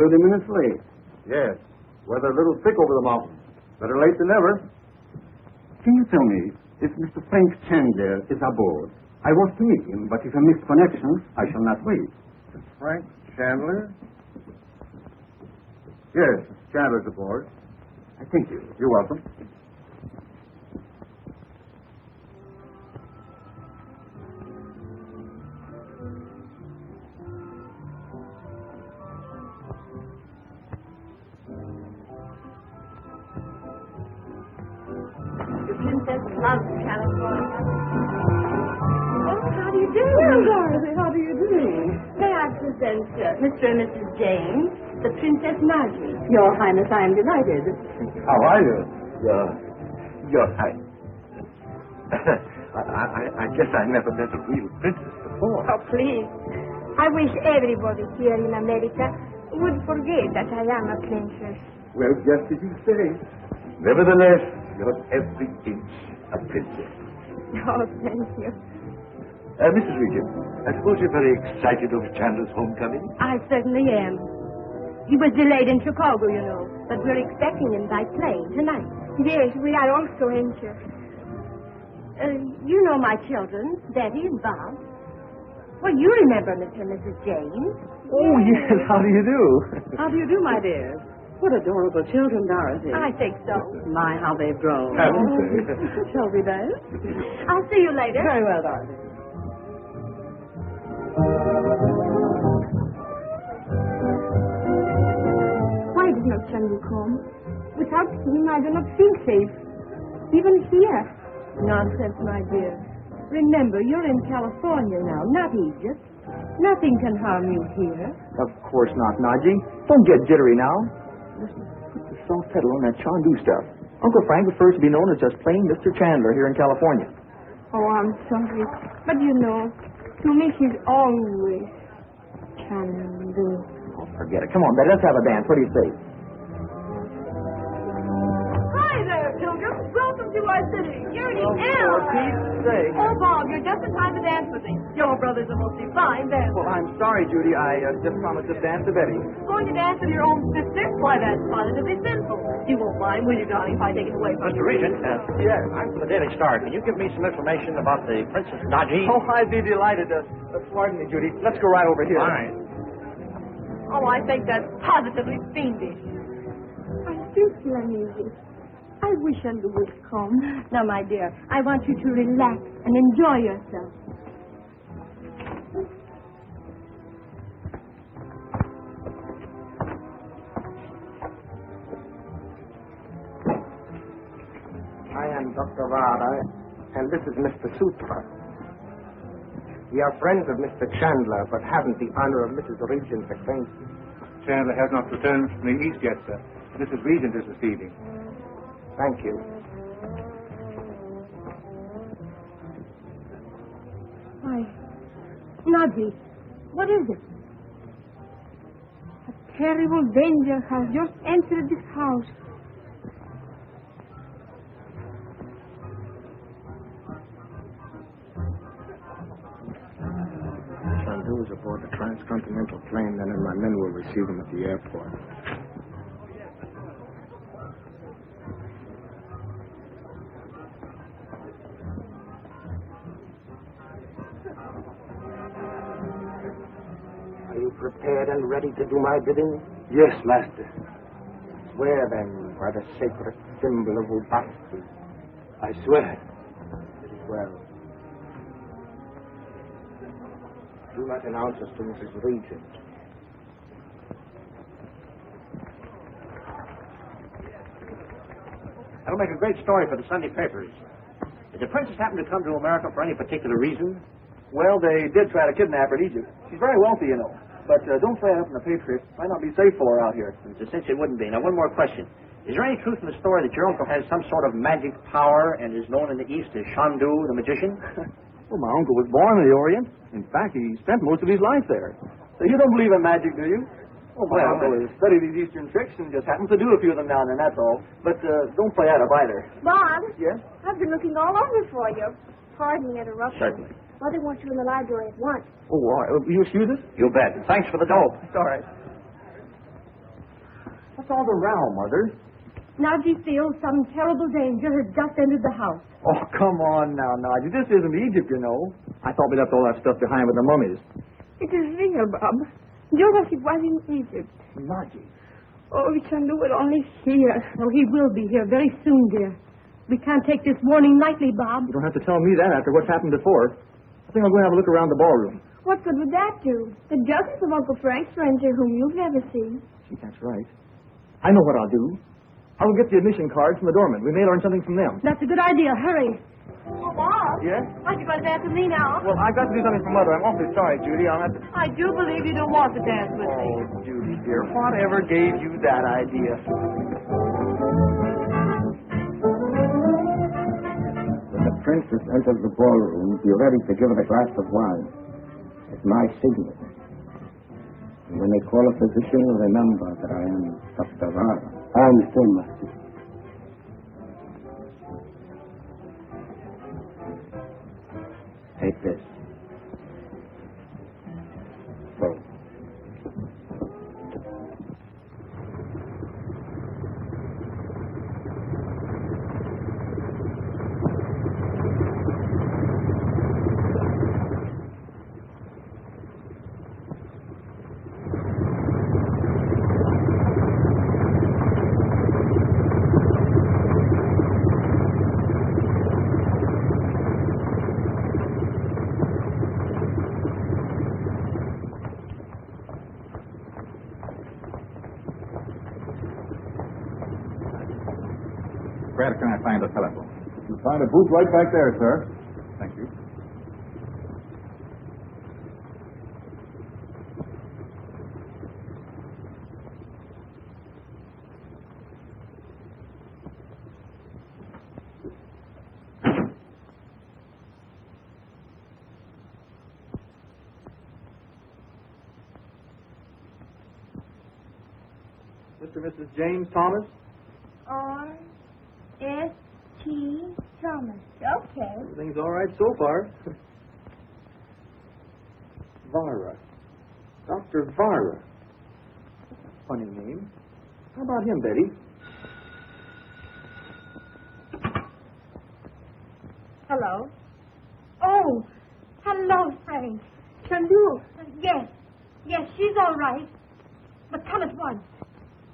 30 minutes late. Yes. Weather a little thick over the mountains. Better late than never. Can you tell me if Mr. Frank Chandler is aboard? I want to meet him, but if I miss connections, I shall not wait. Frank Chandler? Yes, Chandler's aboard. I thank you. You're welcome. The princess loves California. Oh, how do you do? Well, Dorothy, how do you do? May I present Mr. and Mrs. James, the Princess Nadji? Your Highness, I am delighted. How are you? Your Highness. I guess I never met a real princess before. Oh, please. I wish everybody here in America would forget that I am a princess. Well, just as you say. Nevertheless, you're every inch a princess. Oh, thank you. Mrs. Regent, I suppose you're very excited over Chandler's homecoming? I certainly am. He was delayed in Chicago, you know, but we're expecting him by plane tonight. Yes, we are also anxious. You know my children, Betty and Bob. Well, you remember Mr. and Mrs. James. Oh, yes. How do you do? How do you do, my dear? What adorable children, Dorothy. I think so. My, how they've grown. Haven't they? Shall we dance? I'll see you later. Very well, Dorothy. Why did not Chandu come? Without him, I do not feel safe. Even here. Nonsense, my dear. Remember, you're in California now, not Egypt. Nothing can harm you here. Of course not, Nadji. Don't get jittery now. Listen, put the soft pedal on that Chandu stuff. Uncle Frank prefers to be known as just plain Mr. Chandler here in California. Oh, I'm sorry. But you know, to me he's always Chandu. Oh, forget it. Come on, Betty, let's have a dance. What do you say? Hi there, children. Welcome to our city. Judy, Oh, Bob, you're just in time to dance with me. Your brother's a most fine dancer. Well, I'm sorry, Judy. I just promised to dance to Betty. Going to dance with your own sister? Why, that's positively sinful. You won't mind, will you, darling, if I take it away from you? Mr. Regent, Yes. I'm from the Daily Star. Can you give me some information about the Princess Nadji? Oh, I'd be delighted. Pardon me, Judy. Let's go right over here. All right. Oh, I think that's positively fiendish. I still feel uneasy. I wish Chandu would come. Now, my dear, I want you to relax and enjoy yourself. I am Dr. Vada, and this is Mr. Sutra. We are friends of Mr. Chandler, but haven't the honor of Mrs. Regent's acquaintance. Chandler has not returned from the East yet, sir. Mrs. Regent is receiving. Thank you. Why, Nadji, what is it? A terrible danger has just entered this house. Chandu is aboard the transcontinental plane, then my men will receive him at the airport. Are you prepared and ready to do my bidding? Yes, Master. Swear then by the sacred symbol of Ubasti. I swear. It is well. Do not announce us to Mrs. Regent. That'll make a great story for the Sunday papers. Did the princess happen to come to America for any particular reason? Well, they did try to kidnap her in Egypt. She's very wealthy, you know. But don't try it up in the papers. Might not be safe for her out here. It's essentially it wouldn't be. Now, one more question. Is there any truth in the story that your uncle has some sort of magic power and is known in the East as Chandu the Magician? Well, my uncle was born in the Orient. In fact, he spent most of his life there. So you don't believe in magic, do you? Oh, my uncle has studied these Eastern tricks and just happens to do a few of them now and then, that's all. But don't play that up either. Bob? Yes? I've been looking all over for you. Pardon the interruption. Certainly. Mother wants you in the library at once. Oh, all right. Will you excuse us? You bet. And thanks for the dope. It's all right. What's all the row, Mother? Nadji feels some terrible danger has just entered the house. Oh, come on now, Nadji. This isn't Egypt, you know. I thought we left all that stuff behind with the mummies. It is real, Bob. Just as it was in Egypt. Nadji. Oh, Chandu will only see us. Oh, he will be here very soon, dear. We can't take this warning lightly, Bob. You don't have to tell me that after what's happened before. I think I'll go and have a look around the ballroom. What good would that do? The justice of Uncle Frank, stranger whom you've never seen. Gee, that's right. I know what I'll do. I'll get the admission cards from the doorman. We may learn something from them. That's a good idea. Hurry. Oh, Bob. Yes? Aren't you going to dance with me now? Well, I've got to do something for Mother. I'm awfully sorry, Judy. I'll have to... I do believe you don't want to dance with me. Oh, Judy, dear. Whatever gave you that idea? When the princess enters the ballroom, be ready to give her a glass of wine. It's my signal. And when they call a physician, remember that I am Dr. Vara. I understand, Master. Take this. So. Where can I find a telephone? You'll find a booth right back there, sir. Thank you. Mr. and Mrs. James Thomas? R.S.T. Thomas. Okay. Everything's all right so far. Vara. Dr. Vara. Funny name. How about him, Betty? Hello. Oh, hello, Frank. Chandu. Yes. Yes, she's all right. But come at once.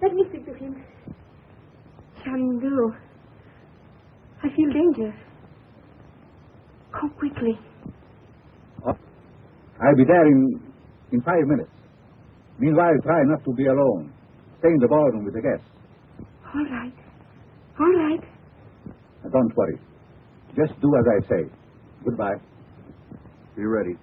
Let me speak to him. Chandu. I feel danger. Come quickly. I'll be there in 5 minutes. Meanwhile, try not to be alone. Stay in the ballroom with the guests. All right. All right. Now, don't worry. Just do as I say. Goodbye. Be ready.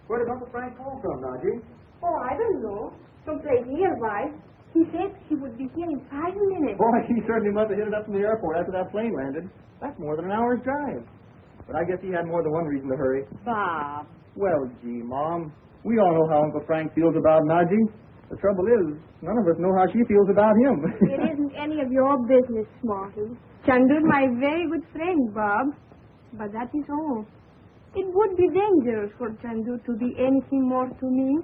Where did Uncle Frank call from, Nadji? Oh, I don't know. Some place nearby. He said he would be here in 5 minutes. Boy, he certainly must have hit it up from the airport after that plane landed. That's more than an hour's drive. But I guess he had more than one reason to hurry. Bob. Well, gee, Mom, we all know how Uncle Frank feels about Nadji. The trouble is, none of us know how she feels about him. It isn't any of your business, Smarty. Chandu's my very good friend, Bob. But that is all. It would be dangerous for Chandu to be anything more to me.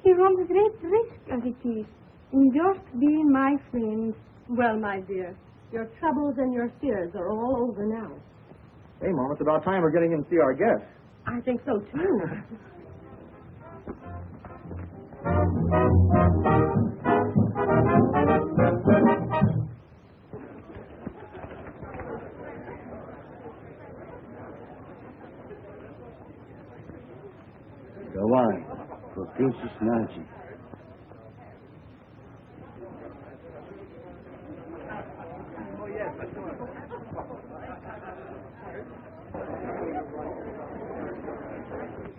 He runs great risk as it is in just being my friend. Well, my dear, your troubles and your fears are all over now. Hey, Mom, it's about time we're getting in to see our guests. I think so, too. The wine for Princess Nadji.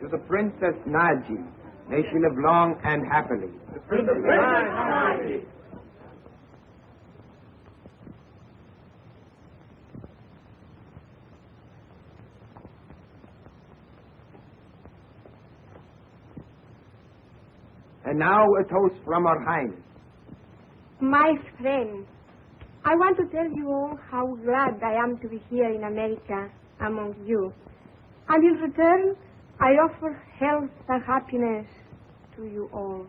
To the Princess Nadji, May she live long and happily. And now a toast from Her Highness. My friends, I want to tell you all how glad I am to be here in America among you. And in return, I offer health and happiness to you all.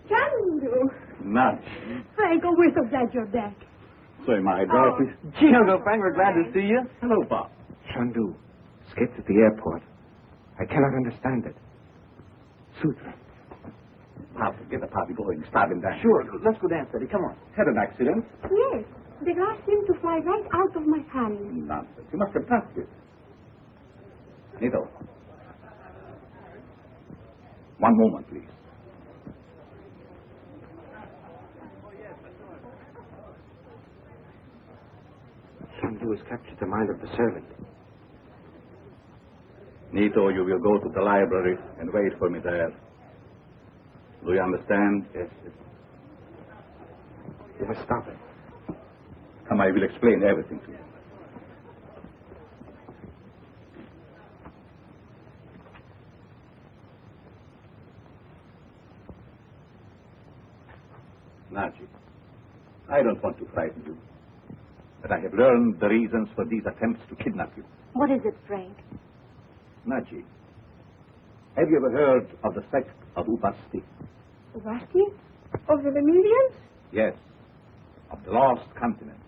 Chandu! Nadji. Frank, oh, we're so glad you're back. So am I, Dorothy. Gee, Uncle Frank, we're glad to see you. Hello, Bob. Chandu escaped at the airport. I cannot understand it. Sutra. Bob, get the party going. Start him down. Sure, let's go dance, Eddie. Come on. Had an accident? Yes, the glass seemed to fly right out of my hand. Nonsense. You must have touched it. Nito. One moment, please. Chandu has captured the mind of the servant. Nito, you will go to the library and wait for me there. Do you understand? Yes. You must stop it. Come, I will explain everything to you. Nadji, I don't want to frighten you, but I have learned the reasons for these attempts to kidnap you. What is it, Frank? Nadji, have you ever heard of the sect of Ubasti? Ubasti? Of the Lemurians? Yes, of the lost continent.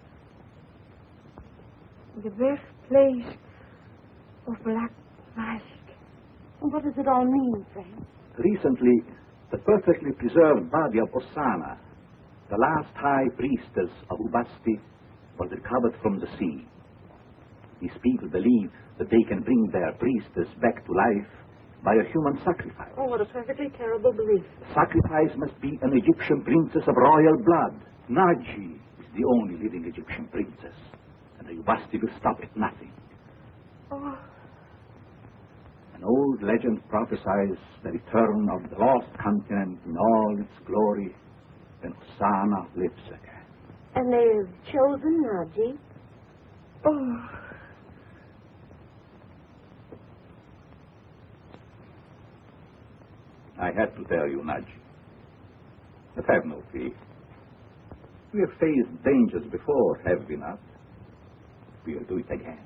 The birthplace of black magic. And what does it all mean, Frank? Recently, the perfectly preserved body of Ossana, the last high priestess of Ubasti, was recovered from the sea. These people believe that they can bring their priestess back to life by a human sacrifice. Oh, what a perfectly terrible belief. The sacrifice must be an Egyptian princess of royal blood. Nadji is the only living Egyptian princess, and the Ubasti will stop at nothing. Oh, An old legend prophesies the return of the lost continent in all its glory when Ossana lives again. And they've chosen Nadji? oh. I had to tell you, Nadji. But have no fear. We have faced dangers before, have we not? We'll do it again.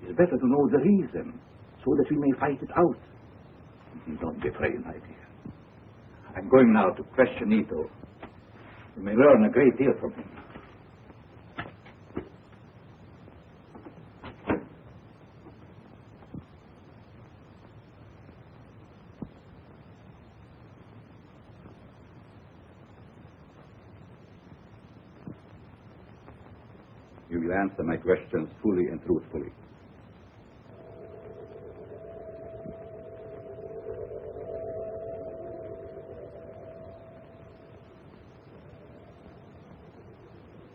It's better to know the reason, so that we may fight it out. Don't be afraid, my dear. I'm going now to question Nito. You may learn a great deal from him. You will answer my questions fully and truthfully.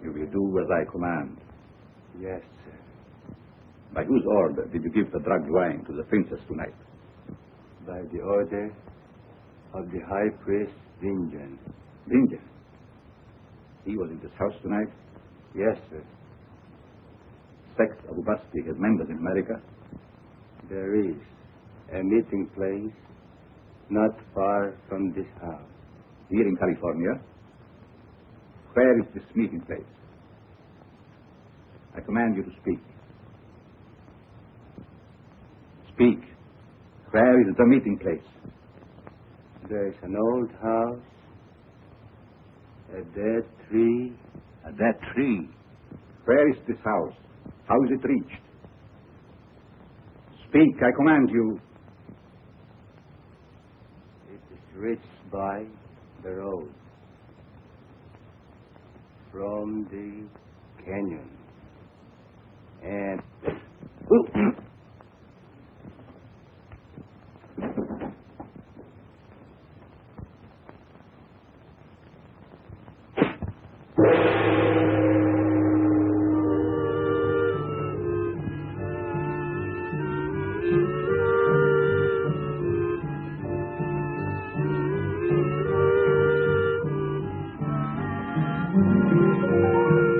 You will do as I command. Yes, sir. By whose order did you give the drugged wine to the princess tonight? By the order of the high priest Rinjan. Rinjan. He was in this house tonight? Yes, sir. Sect of Ubasti has members in America? There is a meeting place not far from this house. Here in California? Where is this meeting place? I command you to speak. Speak. Where is the meeting place? There is an old house, a dead tree. A dead tree. Where is this house? How is it reached? Speak, I command you. It is reached by the road from the canyon. And Thank you.